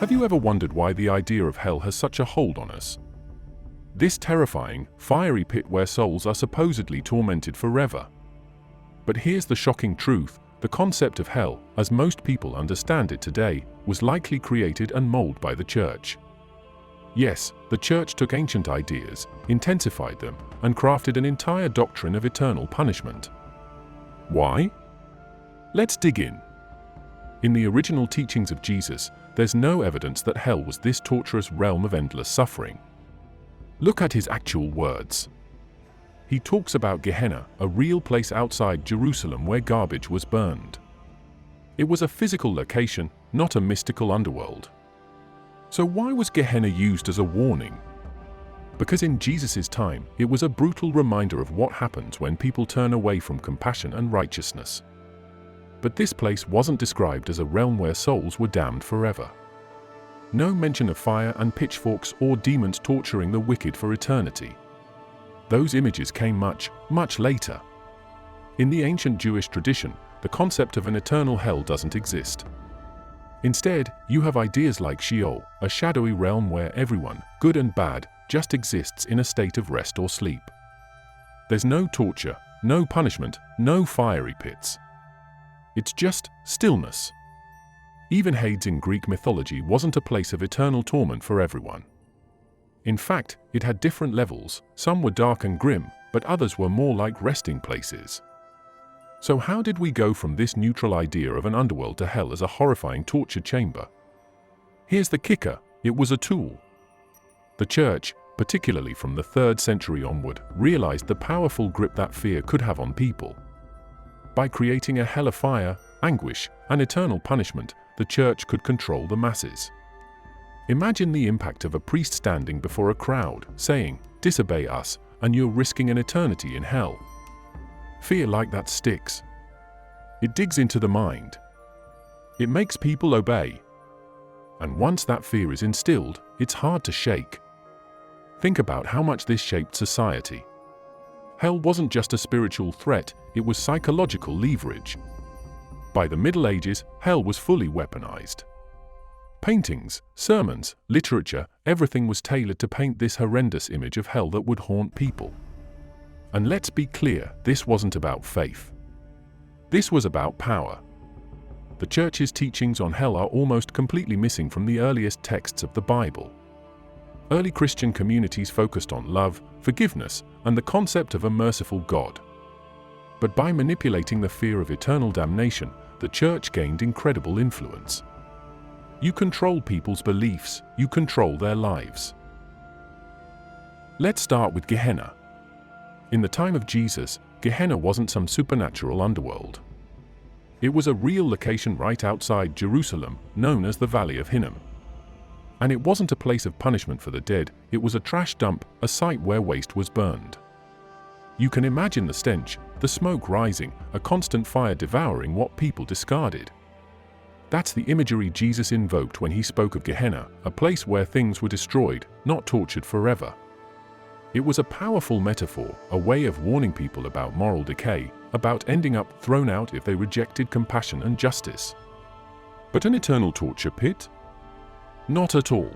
Have you ever wondered why the idea of hell has such a hold on us? This terrifying, fiery pit where souls are supposedly tormented forever. But here's the shocking truth: the concept of hell, as most people understand it today, was likely created and molded by the church. Yes, the church took ancient ideas, intensified them, and crafted an entire doctrine of eternal punishment. Why? Let's dig in. In the original teachings of Jesus, there's no evidence that hell was this torturous realm of endless suffering. Look at his actual words. He talks about Gehenna, a real place outside Jerusalem where garbage was burned. It was a physical location, not a mystical underworld. So why was Gehenna used as a warning? Because in Jesus' time, it was a brutal reminder of what happens when people turn away from compassion and righteousness. But this place wasn't described as a realm where souls were damned forever. No mention of fire and pitchforks or demons torturing the wicked for eternity. Those images came much, much later. In the ancient Jewish tradition, the concept of an eternal hell doesn't exist. Instead, you have ideas like Sheol, a shadowy realm where everyone, good and bad, just exists in a state of rest or sleep. There's no torture, no punishment, no fiery pits. It's just stillness. Even Hades in Greek mythology wasn't a place of eternal torment for everyone. In fact, it had different levels. Some were dark and grim, but others were more like resting places. So how did we go from this neutral idea of an underworld to hell as a horrifying torture chamber? Here's the kicker: it was a tool. The church, particularly from the 3rd century onward, realized the powerful grip that fear could have on people. By creating a hell of fire, anguish, and eternal punishment, the church could control the masses. Imagine the impact of a priest standing before a crowd, saying, "Disobey us, and you're risking an eternity in hell." Fear like that sticks. It digs into the mind. It makes people obey. And once that fear is instilled, it's hard to shake. Think about how much this shaped society. Hell wasn't just a spiritual threat, it was psychological leverage. By the Middle Ages, hell was fully weaponized. Paintings, sermons, literature, everything was tailored to paint this horrendous image of hell that would haunt people. And let's be clear, this wasn't about faith. This was about power. The church's teachings on hell are almost completely missing from the earliest texts of the Bible. Early Christian communities focused on love, forgiveness, and the concept of a merciful God. But by manipulating the fear of eternal damnation, the church gained incredible influence. You control people's beliefs, you control their lives. Let's start with Gehenna. In the time of Jesus, Gehenna wasn't some supernatural underworld. It was a real location right outside Jerusalem, known as the Valley of Hinnom. And it wasn't a place of punishment for the dead, it was a trash dump, a site where waste was burned. You can imagine the stench, the smoke rising, a constant fire devouring what people discarded. That's the imagery Jesus invoked when he spoke of Gehenna, a place where things were destroyed, not tortured forever. It was a powerful metaphor, a way of warning people about moral decay, about ending up thrown out if they rejected compassion and justice. But an eternal torture pit? Not at all.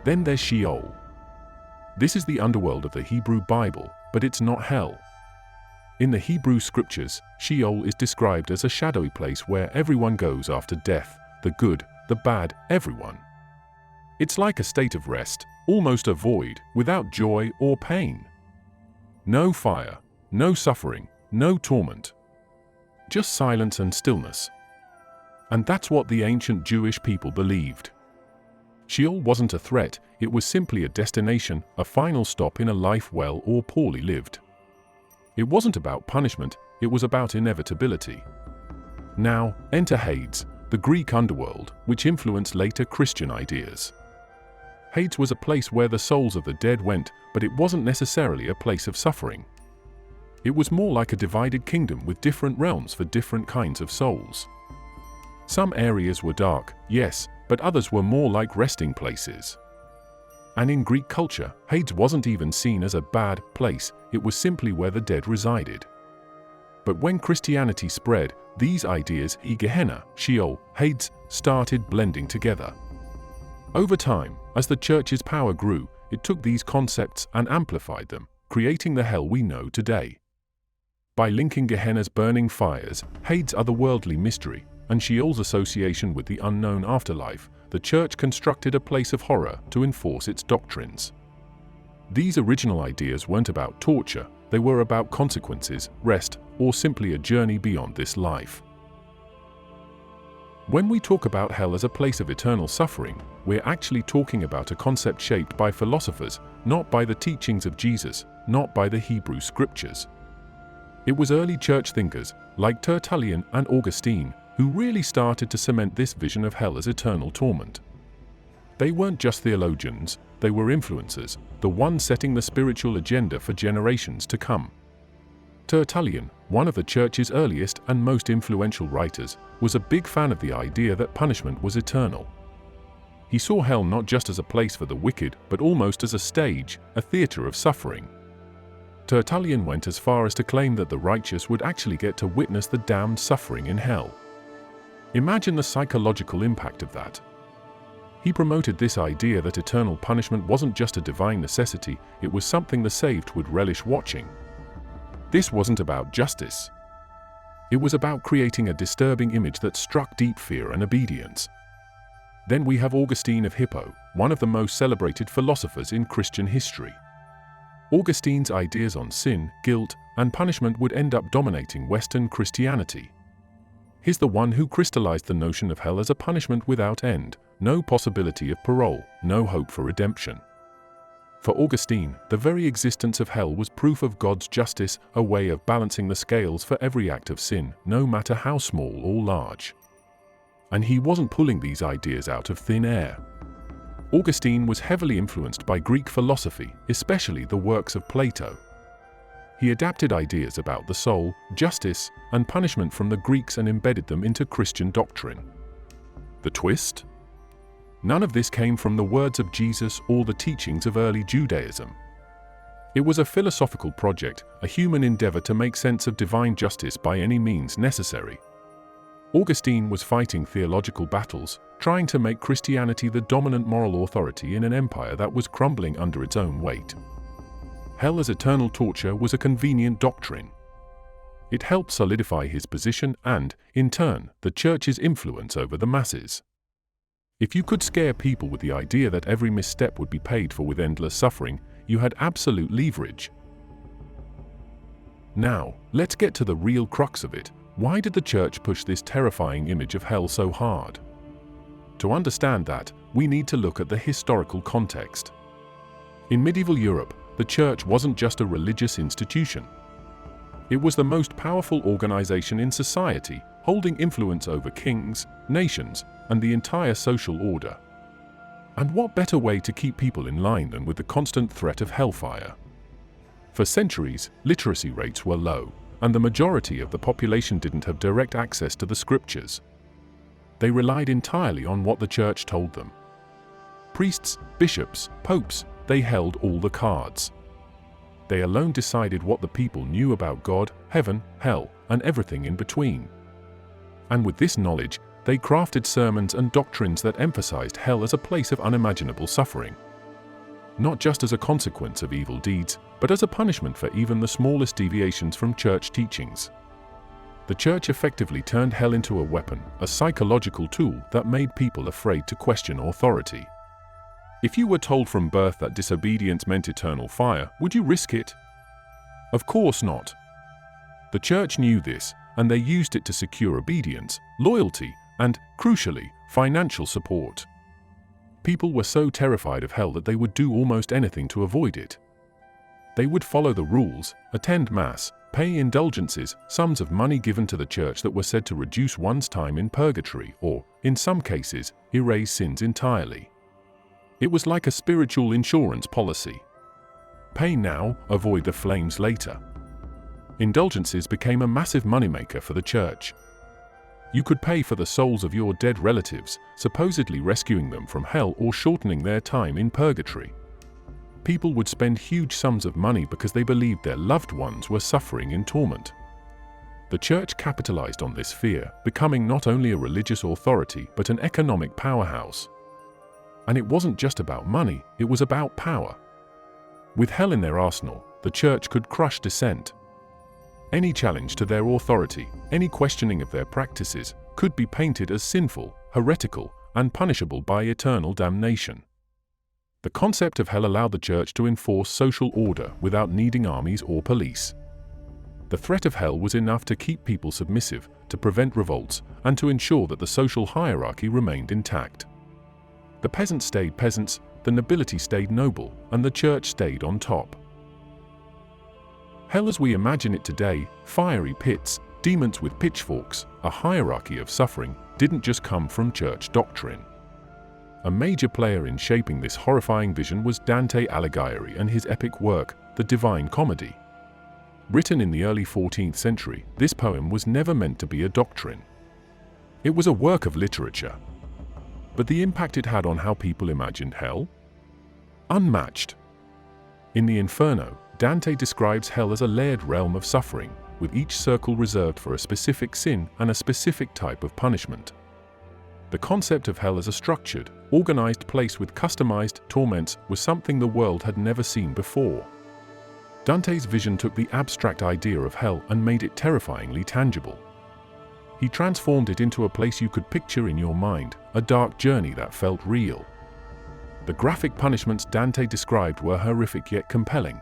Then there's Sheol. This is the underworld of the Hebrew Bible, but it's not hell. In the Hebrew scriptures, Sheol is described as a shadowy place where everyone goes after death, the good, the bad, everyone. It's like a state of rest, almost a void, without joy or pain. No fire, no suffering, no torment. Just silence and stillness. And that's what the ancient Jewish people believed. Sheol wasn't a threat, it was simply a destination, a final stop in a life well or poorly lived. It wasn't about punishment, it was about inevitability. Now, enter Hades, the Greek underworld, which influenced later Christian ideas. Hades was a place where the souls of the dead went, but it wasn't necessarily a place of suffering. It was more like a divided kingdom with different realms for different kinds of souls. Some areas were dark, yes, but others were more like resting places. And in Greek culture, Hades wasn't even seen as a bad place, it was simply where the dead resided. But when Christianity spread, these ideas, Gehenna, Sheol, Hades, started blending together. Over time, as the church's power grew, it took these concepts and amplified them, creating the hell we know today. By linking Gehenna's burning fires, Hade's otherworldly mystery, and Sheol's association with the unknown afterlife, the church constructed a place of horror to enforce its doctrines. These original ideas weren't about torture, they were about consequences, rest, or simply a journey beyond this life. When we talk about hell as a place of eternal suffering, we're actually talking about a concept shaped by philosophers, not by the teachings of Jesus, not by the Hebrew scriptures. It was early church thinkers, like Tertullian and Augustine, who really started to cement this vision of hell as eternal torment. They weren't just theologians, they were influencers, the ones setting the spiritual agenda for generations to come. Tertullian, one of the church's earliest and most influential writers, was a big fan of the idea that punishment was eternal. He saw hell not just as a place for the wicked, but almost as a stage, a theater of suffering. Tertullian went as far as to claim that the righteous would actually get to witness the damned suffering in hell. Imagine the psychological impact of that. He promoted this idea that eternal punishment wasn't just a divine necessity, it was something the saved would relish watching. This wasn't about justice. It was about creating a disturbing image that struck deep fear and obedience. Then we have Augustine of Hippo, one of the most celebrated philosophers in Christian history. Augustine's ideas on sin, guilt, and punishment would end up dominating Western Christianity. He's the one who crystallized the notion of hell as a punishment without end, no possibility of parole, no hope for redemption. For Augustine, the very existence of hell was proof of God's justice, a way of balancing the scales for every act of sin, no matter how small or large. And he wasn't pulling these ideas out of thin air. Augustine was heavily influenced by Greek philosophy, especially the works of Plato. He adapted ideas about the soul, justice, and punishment from the Greeks and embedded them into Christian doctrine. The twist? None of this came from the words of Jesus or the teachings of early Judaism. It was a philosophical project, a human endeavor to make sense of divine justice by any means necessary. Augustine was fighting theological battles, trying to make Christianity the dominant moral authority in an empire that was crumbling under its own weight. Hell as eternal torture was a convenient doctrine. It helped solidify his position and, in turn, the church's influence over the masses. If you could scare people with the idea that every misstep would be paid for with endless suffering, you had absolute leverage. Now, let's get to the real crux of it. Why did the church push this terrifying image of hell so hard? To understand that, we need to look at the historical context. In medieval Europe, the church wasn't just a religious institution. It was the most powerful organization in society, holding influence over kings, nations, and the entire social order. And what better way to keep people in line than with the constant threat of hellfire? For centuries, literacy rates were low, and the majority of the population didn't have direct access to the scriptures. They relied entirely on what the church told them. Priests, bishops, popes, they held all the cards. They alone decided what the people knew about God, heaven, hell, and everything in between. And with this knowledge, they crafted sermons and doctrines that emphasized hell as a place of unimaginable suffering. Not just as a consequence of evil deeds, but as a punishment for even the smallest deviations from church teachings. The church effectively turned hell into a weapon, a psychological tool that made people afraid to question authority. If you were told from birth that disobedience meant eternal fire, would you risk it? Of course not. The church knew this, and they used it to secure obedience, loyalty, and, crucially, financial support. People were so terrified of hell that they would do almost anything to avoid it. They would follow the rules, attend mass, pay indulgences, sums of money given to the church that were said to reduce one's time in purgatory or, in some cases, erase sins entirely. It was like a spiritual insurance policy. Pay now, avoid the flames later. Indulgences became a massive moneymaker for the church. You could pay for the souls of your dead relatives, supposedly rescuing them from hell or shortening their time in purgatory. People would spend huge sums of money because they believed their loved ones were suffering in torment. The church capitalized on this fear, becoming not only a religious authority but an economic powerhouse. And it wasn't just about money, it was about power. With hell in their arsenal, the church could crush dissent. Any challenge to their authority, any questioning of their practices, could be painted as sinful, heretical, and punishable by eternal damnation. The concept of hell allowed the church to enforce social order without needing armies or police. The threat of hell was enough to keep people submissive, to prevent revolts, and to ensure that the social hierarchy remained intact. The peasants stayed peasants, the nobility stayed noble, and the church stayed on top. Hell as we imagine it today, fiery pits, demons with pitchforks, a hierarchy of suffering, didn't just come from church doctrine. A major player in shaping this horrifying vision was Dante Alighieri and his epic work, The Divine Comedy. Written in the early 14th century, this poem was never meant to be a doctrine. It was a work of literature. But the impact it had on how people imagined hell? Unmatched. In the Inferno, Dante describes hell as a layered realm of suffering, with each circle reserved for a specific sin and a specific type of punishment. The concept of hell as a structured, organized place with customized torments was something the world had never seen before. Dante's vision took the abstract idea of hell and made it terrifyingly tangible. He transformed it into a place you could picture in your mind, a dark journey that felt real. The graphic punishments Dante described were horrific yet compelling.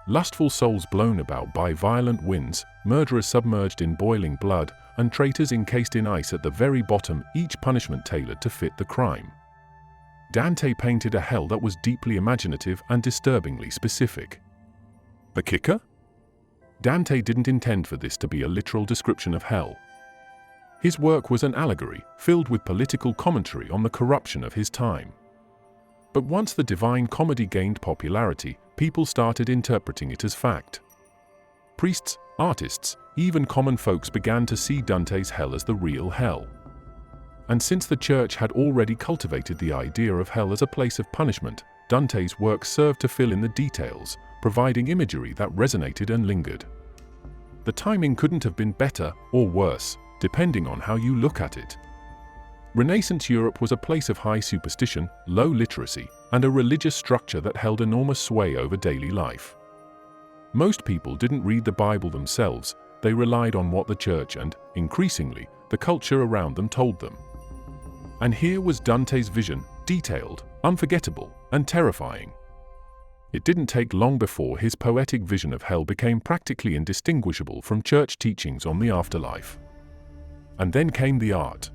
Lustful souls blown about by violent winds, murderers submerged in boiling blood, and traitors encased in ice at the very bottom, each punishment tailored to fit the crime. Dante painted a hell that was deeply imaginative and disturbingly specific. The kicker? Dante didn't intend for this to be a literal description of hell. His work was an allegory, filled with political commentary on the corruption of his time. But once the Divine Comedy gained popularity, people started interpreting it as fact. Priests, artists, even common folks began to see Dante's hell as the real hell. And since the church had already cultivated the idea of hell as a place of punishment, Dante's work served to fill in the details, providing imagery that resonated and lingered. The timing couldn't have been better or worse, depending on how you look at it. Renaissance Europe was a place of high superstition, low literacy, and a religious structure that held enormous sway over daily life. Most people didn't read the Bible themselves, they relied on what the church and, increasingly, the culture around them told them. And here was Dante's vision, detailed, unforgettable, and terrifying. It didn't take long before his poetic vision of hell became practically indistinguishable from church teachings on the afterlife. And then came the art.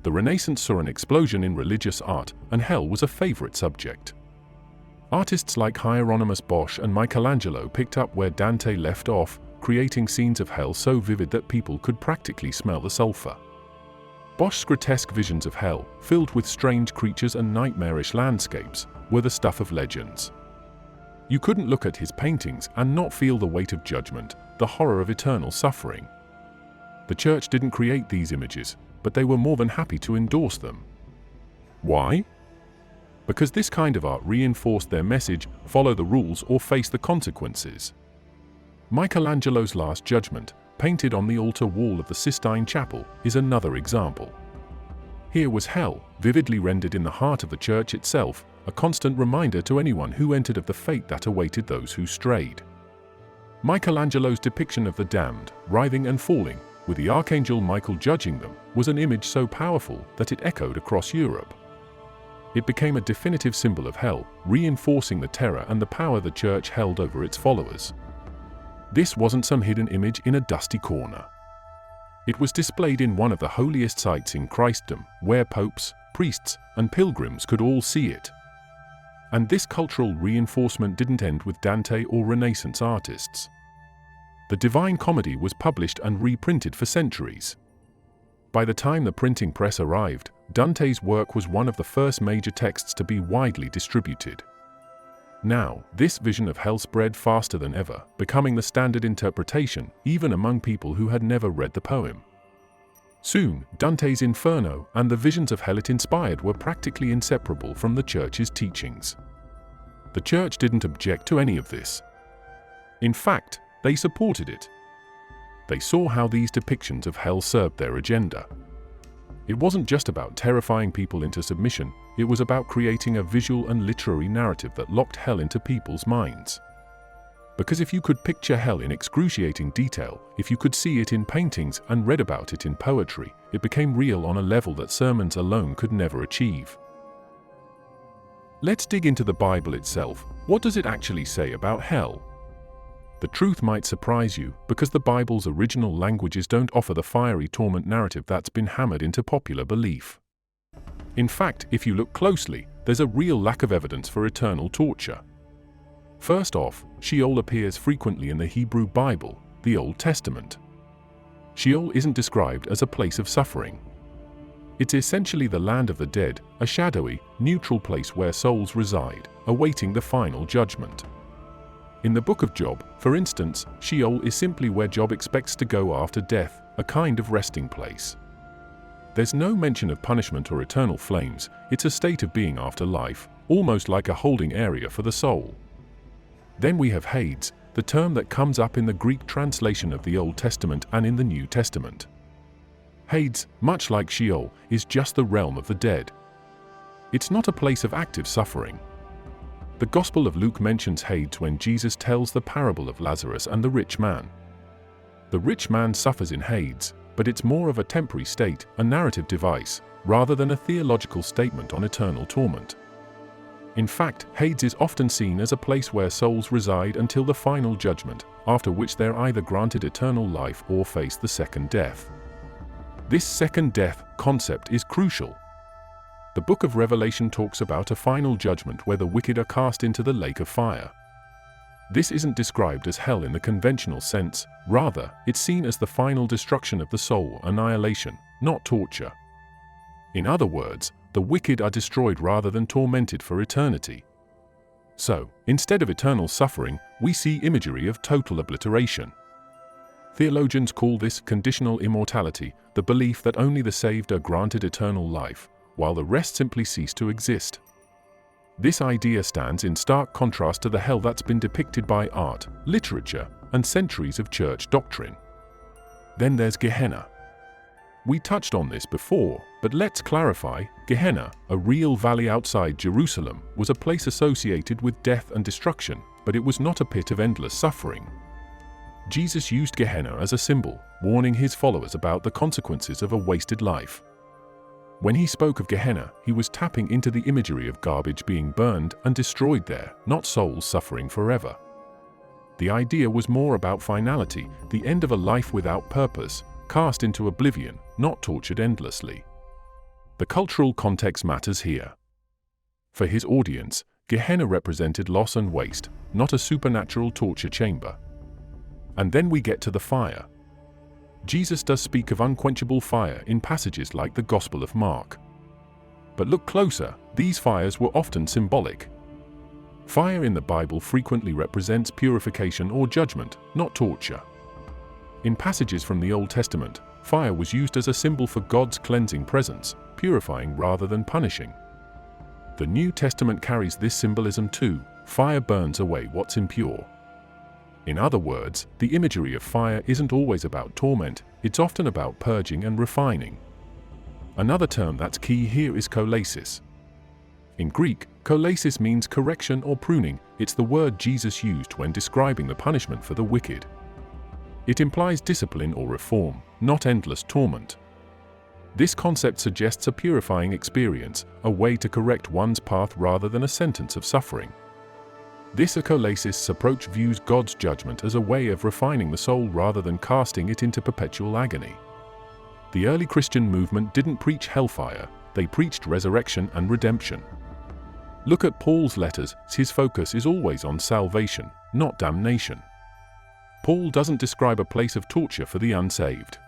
The Renaissance saw an explosion in religious art, and hell was a favorite subject. Artists like Hieronymus Bosch and Michelangelo picked up where Dante left off, creating scenes of hell so vivid that people could practically smell the sulfur. Bosch's grotesque visions of hell, filled with strange creatures and nightmarish landscapes, were the stuff of legends. You couldn't look at his paintings and not feel the weight of judgment, the horror of eternal suffering. The church didn't create these images, but they were more than happy to endorse them. Why? Because this kind of art reinforced their message, follow the rules or face the consequences. Michelangelo's Last Judgment, painted on the altar wall of the Sistine Chapel, is another example. Here was hell, vividly rendered in the heart of the church itself, a constant reminder to anyone who entered of the fate that awaited those who strayed. Michelangelo's depiction of the damned, writhing and falling, with the archangel Michael judging them, was an image so powerful that it echoed across Europe. It became a definitive symbol of hell, reinforcing the terror and the power the church held over its followers. This wasn't some hidden image in a dusty corner. It was displayed in one of the holiest sites in Christendom, where popes, priests, and pilgrims could all see it. And this cultural reinforcement didn't end with Dante or Renaissance artists. The Divine Comedy was published and reprinted for centuries. By the time the printing press arrived, Dante's work was one of the first major texts to be widely distributed. Now, this vision of hell spread faster than ever, becoming the standard interpretation even among people who had never read the poem. Soon, Dante's Inferno and the visions of hell it inspired were practically inseparable from the church's teachings. The church didn't object to any of this. In fact, they supported it. They saw how these depictions of hell served their agenda. It wasn't just about terrifying people into submission, it was about creating a visual and literary narrative that locked hell into people's minds. Because if you could picture hell in excruciating detail, if you could see it in paintings and read about it in poetry, it became real on a level that sermons alone could never achieve. Let's dig into the Bible itself. What does it actually say about hell? The truth might surprise you, because the Bible's original languages don't offer the fiery torment narrative that's been hammered into popular belief. In fact, if you look closely, there's a real lack of evidence for eternal torture. First off, Sheol appears frequently in the Hebrew Bible, the Old Testament. Sheol isn't described as a place of suffering. It's essentially the land of the dead, a shadowy, neutral place where souls reside, awaiting the final judgment. In the book of Job, for instance, Sheol is simply where Job expects to go after death, a kind of resting place. There's no mention of punishment or eternal flames. It's a state of being after life, almost like a holding area for the soul. Then we have Hades, the term that comes up in the Greek translation of the Old Testament and in the New Testament. Hades, much like Sheol, is just the realm of the dead. It's not a place of active suffering. The Gospel of Luke mentions Hades when Jesus tells the parable of Lazarus and the rich man. The rich man suffers in Hades, but it's more of a temporary state, a narrative device, rather than a theological statement on eternal torment. In fact, Hades is often seen as a place where souls reside until the final judgment, after which they're either granted eternal life or face the second death. This second death concept is crucial. The book of Revelation talks about a final judgment where the wicked are cast into the lake of fire. This isn't described as hell in the conventional sense, rather, it's seen as the final destruction of the soul, annihilation, not torture. In other words, the wicked are destroyed rather than tormented for eternity. So, instead of eternal suffering, we see imagery of total obliteration. Theologians call this conditional immortality, the belief that only the saved are granted eternal life, while the rest simply cease to exist. This idea stands in stark contrast to the hell that's been depicted by art, literature, and centuries of church doctrine. Then there's Gehenna. We touched on this before, but let's clarify. Gehenna, a real valley outside Jerusalem, was a place associated with death and destruction, but it was not a pit of endless suffering. Jesus used Gehenna as a symbol, warning his followers about the consequences of a wasted life. When he spoke of Gehenna, he was tapping into the imagery of garbage being burned and destroyed there, not souls suffering forever. The idea was more about finality, the end of a life without purpose, cast into oblivion, not tortured endlessly. The cultural context matters here. For his audience, Gehenna represented loss and waste, not a supernatural torture chamber. And then we get to the fire. Jesus does speak of unquenchable fire in passages like the Gospel of Mark. But look closer, these fires were often symbolic. Fire in the Bible frequently represents purification or judgment, not torture. In passages from the Old Testament, fire was used as a symbol for God's cleansing presence, purifying rather than punishing. The New Testament carries this symbolism too. Fire burns away what's impure. In other words, the imagery of fire isn't always about torment, it's often about purging and refining. Another term that's key here is kolasis. In Greek, kolasis means correction or pruning. It's the word Jesus used when describing the punishment for the wicked. It implies discipline or reform, not endless torment. This concept suggests a purifying experience, a way to correct one's path rather than a sentence of suffering. This kolasis approach views God's judgment as a way of refining the soul rather than casting it into perpetual agony. The early Christian movement didn't preach hellfire, they preached resurrection and redemption. Look at Paul's letters, his focus is always on salvation, not damnation. Paul doesn't describe a place of torture for the unsaved.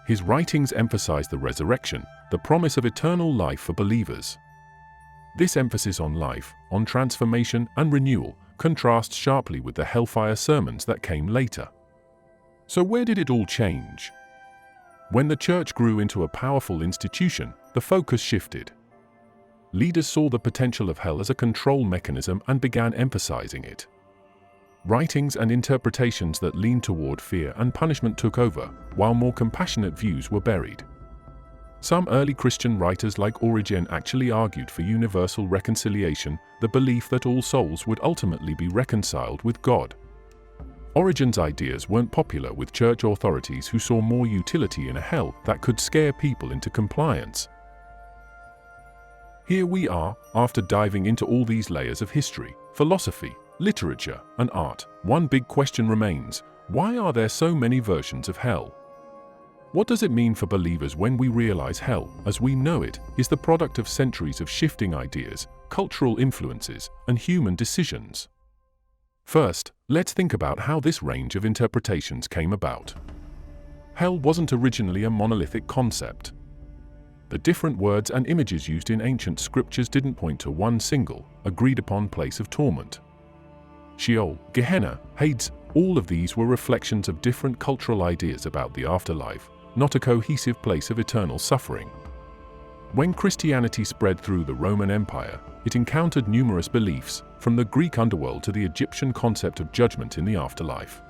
His writings emphasize the resurrection, the promise of eternal life for believers. This emphasis on life, on transformation and renewal, contrasts sharply with the hellfire sermons that came later. So where did it all change? When the church grew into a powerful institution, the focus shifted. Leaders saw the potential of hell as a control mechanism and began emphasizing it. Writings and interpretations that leaned toward fear and punishment took over, while more compassionate views were buried. Some early Christian writers like Origen actually argued for universal reconciliation, the belief that all souls would ultimately be reconciled with God. Origen's ideas weren't popular with church authorities who saw more utility in a hell that could scare people into compliance. Here we are, after diving into all these layers of history, philosophy, literature, and art. One big question remains: why are there so many versions of hell? What does it mean for believers when we realize hell, as we know it, is the product of centuries of shifting ideas, cultural influences, and human decisions? First, let's think about how this range of interpretations came about. Hell wasn't originally a monolithic concept. The different words and images used in ancient scriptures didn't point to one single, agreed-upon place of torment. Sheol, Gehenna, Hades, all of these were reflections of different cultural ideas about the afterlife, not a cohesive place of eternal suffering. When Christianity spread through the Roman Empire, it encountered numerous beliefs, from the Greek underworld to the Egyptian concept of judgment in the afterlife.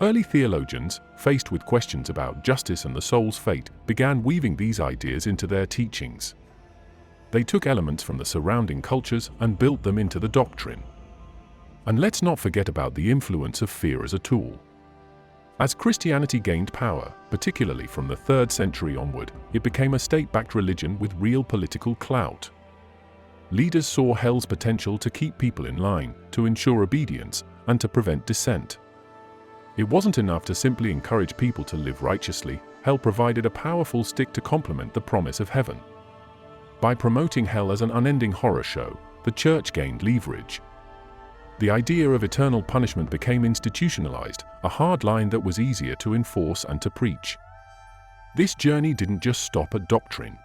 Early theologians, faced with questions about justice and the soul's fate, began weaving these ideas into their teachings. They took elements from the surrounding cultures and built them into the doctrine. And let's not forget about the influence of fear as a tool. As Christianity gained power, particularly from the 3rd century onward, it became a state-backed religion with real political clout. Leaders saw hell's potential to keep people in line, to ensure obedience, and to prevent dissent. It wasn't enough to simply encourage people to live righteously. Hell provided a powerful stick to complement the promise of heaven. By promoting hell as an unending horror show, the church gained leverage. The idea of eternal punishment became institutionalized, a hard line that was easier to enforce and to preach. This journey didn't just stop at doctrine.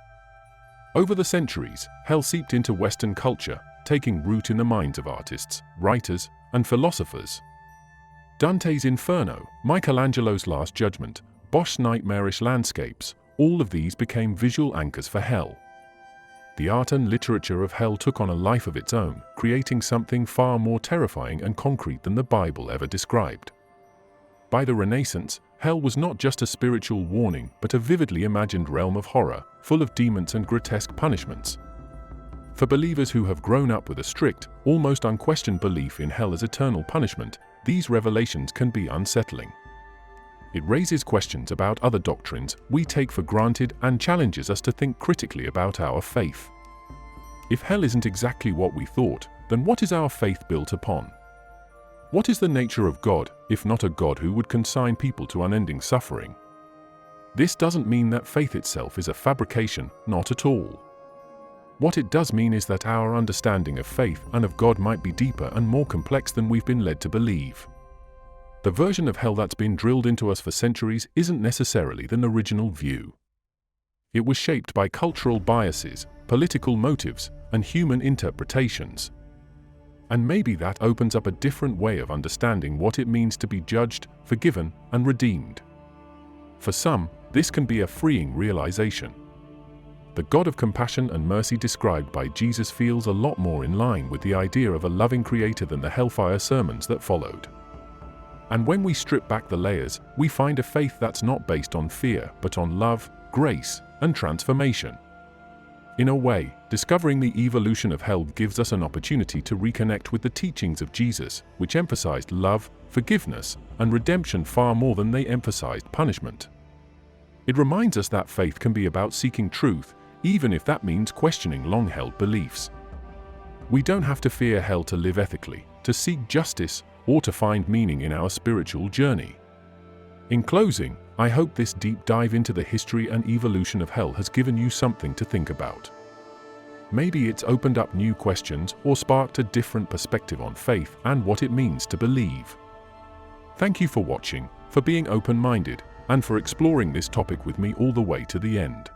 Over the centuries, hell seeped into Western culture, taking root in the minds of artists, writers, and philosophers. Dante's Inferno, Michelangelo's Last Judgment, Bosch's nightmarish landscapes, all of these became visual anchors for hell. The art and literature of hell took on a life of its own, creating something far more terrifying and concrete than the Bible ever described. By the Renaissance, hell was not just a spiritual warning, but a vividly imagined realm of horror, full of demons and grotesque punishments. For believers who have grown up with a strict, almost unquestioned belief in hell as eternal punishment, these revelations can be unsettling. It raises questions about other doctrines we take for granted and challenges us to think critically about our faith. If hell isn't exactly what we thought, then what is our faith built upon? What is the nature of God, if not a God who would consign people to unending suffering? This doesn't mean that faith itself is a fabrication, not at all. What it does mean is that our understanding of faith and of God might be deeper and more complex than we've been led to believe. The version of hell that's been drilled into us for centuries isn't necessarily the original view. It was shaped by cultural biases, political motives, and human interpretations. And maybe that opens up a different way of understanding what it means to be judged, forgiven, and redeemed. For some, this can be a freeing realization. The God of compassion and mercy described by Jesus feels a lot more in line with the idea of a loving creator than the hellfire sermons that followed. And when we strip back the layers, we find a faith that's not based on fear, but on love, grace, and transformation. In a way, discovering the evolution of hell gives us an opportunity to reconnect with the teachings of Jesus, which emphasized love, forgiveness, and redemption far more than they emphasized punishment. It reminds us that faith can be about seeking truth, even if that means questioning long-held beliefs. We don't have to fear hell to live ethically, to seek justice, or to find meaning in our spiritual journey. In closing, I hope this deep dive into the history and evolution of hell has given you something to think about. Maybe it's opened up new questions or sparked a different perspective on faith and what it means to believe. Thank you for watching, for being open-minded, and for exploring this topic with me all the way to the end.